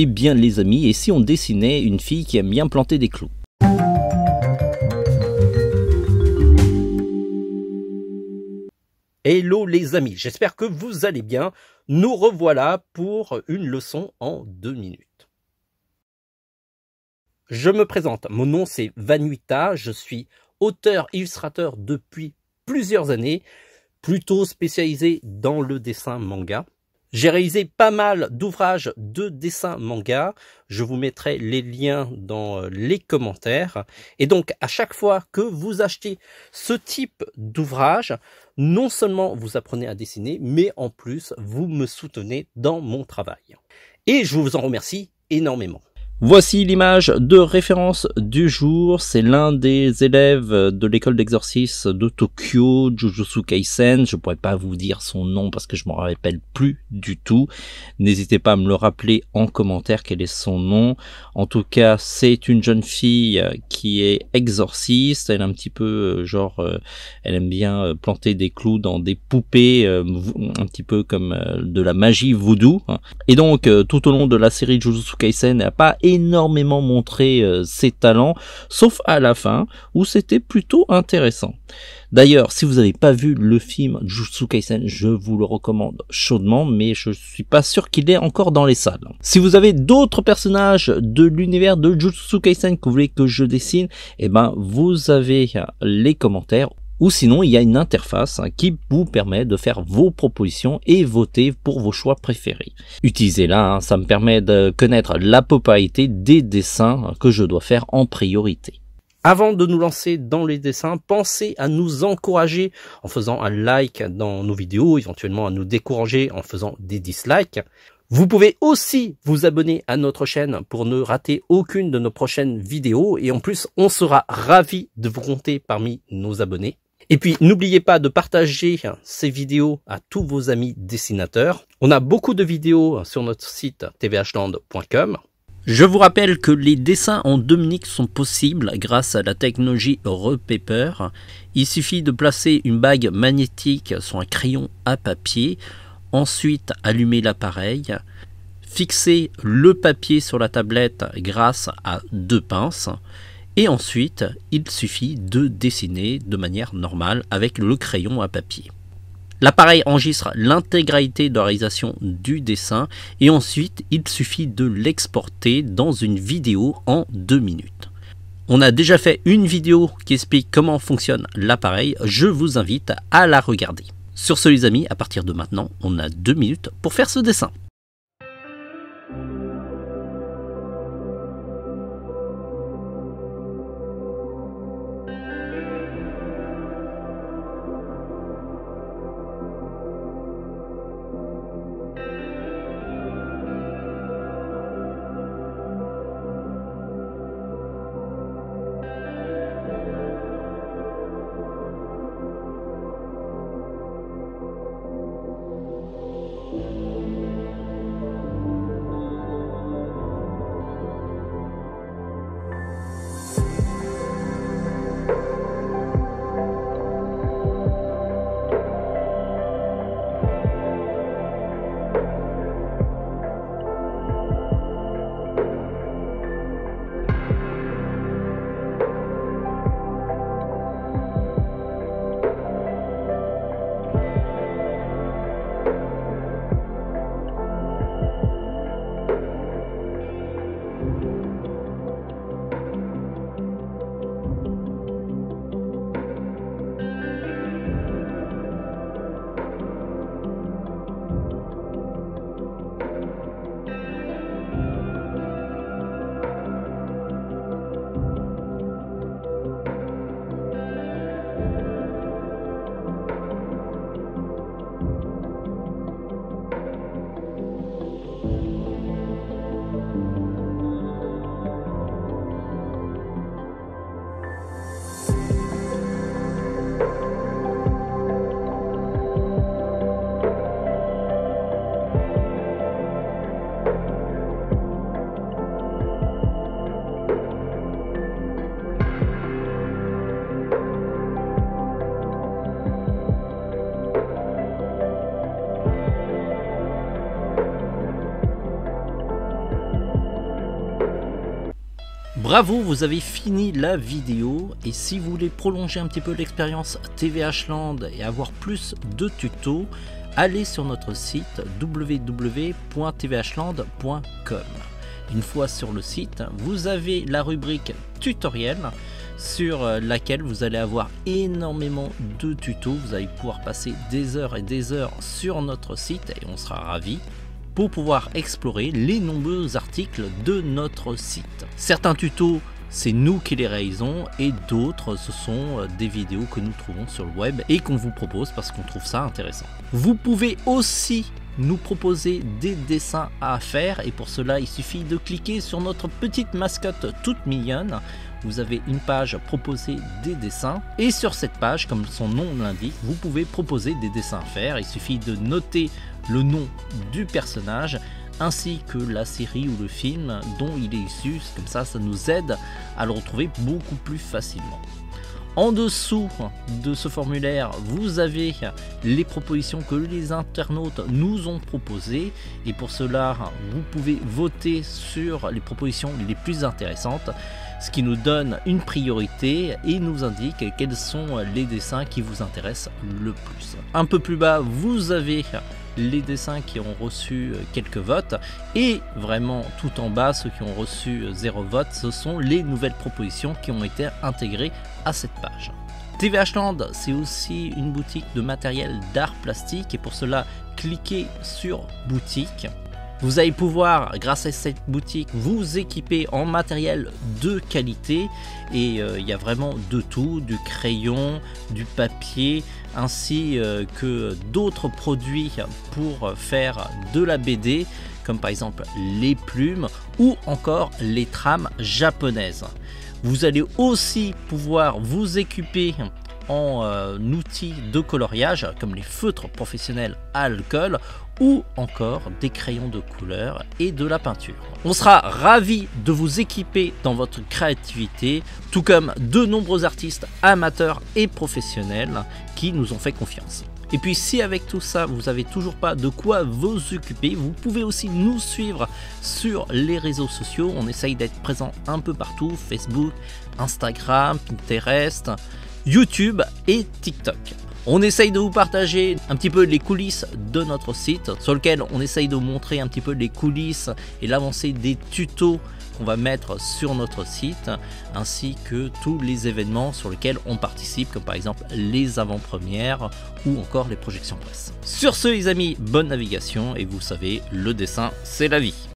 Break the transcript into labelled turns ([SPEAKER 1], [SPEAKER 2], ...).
[SPEAKER 1] Eh bien les amis, et si on dessinait une fille qui aime bien planter des clous? Hello les amis, j'espère que vous allez bien. Nous revoilà pour une leçon en 2 minutes. Je me présente, mon nom c'est Vanuita, je suis auteur-illustrateur depuis plusieurs années, plutôt spécialisé dans le dessin manga. J'ai réalisé pas mal d'ouvrages de dessin manga, je vous mettrai les liens dans les commentaires. Et donc à chaque fois que vous achetez ce type d'ouvrage, non seulement vous apprenez à dessiner, mais en plus vous me soutenez dans mon travail. Et je vous en remercie énormément. Voici l'image de référence du jour, c'est l'un des élèves de l'école d'exorcisme de Tokyo, Jujutsu Kaisen. Je pourrais pas vous dire son nom parce que je m'en rappelle plus du tout. N'hésitez pas à me le rappeler en commentaire quel est son nom. En tout cas, c'est une jeune fille qui est exorciste. Elle est un petit peu elle aime bien planter des clous dans des poupées, un petit peu comme de la magie voodoo. Et donc, tout au long de la série Jujutsu Kaisen, elle n'a pas énormément montré ses talents, sauf à la fin, où c'était plutôt intéressant. D'ailleurs, si vous n'avez pas vu le film Jujutsu Kaisen, je vous le recommande chaudement, mais je suis pas sûr qu'il est encore dans les salles. Si vous avez d'autres personnages de l'univers de Jujutsu Kaisen que vous voulez que je dessine, eh ben, vous avez les commentaires. Ou sinon, il y a une interface qui vous permet de faire vos propositions et voter pour vos choix préférés. Utilisez-la, ça me permet de connaître la popularité des dessins que je dois faire en priorité. Avant de nous lancer dans les dessins, pensez à nous encourager en faisant un like dans nos vidéos, éventuellement à nous décourager en faisant des dislikes. Vous pouvez aussi vous abonner à notre chaîne pour ne rater aucune de nos prochaines vidéos et en plus, on sera ravis de vous compter parmi nos abonnés. Et puis, n'oubliez pas de partager ces vidéos à tous vos amis dessinateurs. On a beaucoup de vidéos sur notre site tvhland.com. Je vous rappelle que les dessins en 2 minutes sont possibles grâce à la technologie Repaper. Il suffit de placer une bague magnétique sur un crayon à papier, ensuite allumer l'appareil, fixer le papier sur la tablette grâce à 2 pinces, et ensuite, il suffit de dessiner de manière normale avec le crayon à papier. L'appareil enregistre l'intégralité de la réalisation du dessin et ensuite, il suffit de l'exporter dans une vidéo en 2 minutes. On a déjà fait une vidéo qui explique comment fonctionne l'appareil, je vous invite à la regarder. Sur ce les amis, à partir de maintenant, on a 2 minutes pour faire ce dessin. Bravo, vous avez fini la vidéo, et si vous voulez prolonger un petit peu l'expérience TVH Land et avoir plus de tutos, allez sur notre site www.tvhland.com. Une fois sur le site, vous avez la rubrique tutoriel sur laquelle vous allez avoir énormément de tutos. Vous allez pouvoir passer des heures et des heures sur notre site et on sera ravis pour pouvoir explorer les nombreux articles de notre site. Certains tutos, c'est nous qui les réalisons, et d'autres, ce sont des vidéos que nous trouvons sur le web et qu'on vous propose parce qu'on trouve ça intéressant. Vous pouvez aussi nous proposer des dessins à faire, et pour cela il suffit de cliquer sur notre petite mascotte toute mignonne. Vous avez une page proposer des dessins, et sur cette page, comme son nom l'indique, vous pouvez proposer des dessins à faire. Il suffit de noter le nom du personnage ainsi que la série ou le film dont il est issu. Comme ça nous aide à le retrouver beaucoup plus facilement. En dessous de ce formulaire, vous avez les propositions que les internautes nous ont proposées, et pour cela vous pouvez voter sur les propositions les plus intéressantes, ce qui nous donne une priorité et nous indique quels sont les dessins qui vous intéressent le plus. Un peu plus bas, vous avez les dessins qui ont reçu quelques votes, et vraiment tout en bas, ceux qui ont reçu 0 vote, ce sont les nouvelles propositions qui ont été intégrées à cette page. TVH Land, c'est aussi une boutique de matériel d'art plastique, et pour cela cliquez sur boutique. Vous allez pouvoir, grâce à cette boutique, vous équiper en matériel de qualité, et il y a vraiment de tout, du crayon, du papier, ainsi que d'autres produits pour faire de la BD, comme par exemple les plumes ou encore les trames japonaises. Vous allez aussi pouvoir vous équiper en outils de coloriage comme les feutres professionnels à alcool ou encore des crayons de couleur et de la peinture. On sera ravis de vous équiper dans votre créativité, tout comme de nombreux artistes amateurs et professionnels qui nous ont fait confiance. Et puis si avec tout ça vous n'avez toujours pas de quoi vous occuper, vous pouvez aussi nous suivre sur les réseaux sociaux. On essaye d'être présent un peu partout: Facebook, Instagram, Pinterest, YouTube et TikTok. On essaye de vous partager un petit peu les coulisses de notre site, sur lequel on essaye de vous montrer un petit peu les coulisses et l'avancée des tutos qu'on va mettre sur notre site, ainsi que tous les événements sur lesquels on participe, comme par exemple les avant-premières ou encore les projections presse. Sur ce les amis, bonne navigation, et vous savez, le dessin c'est la vie.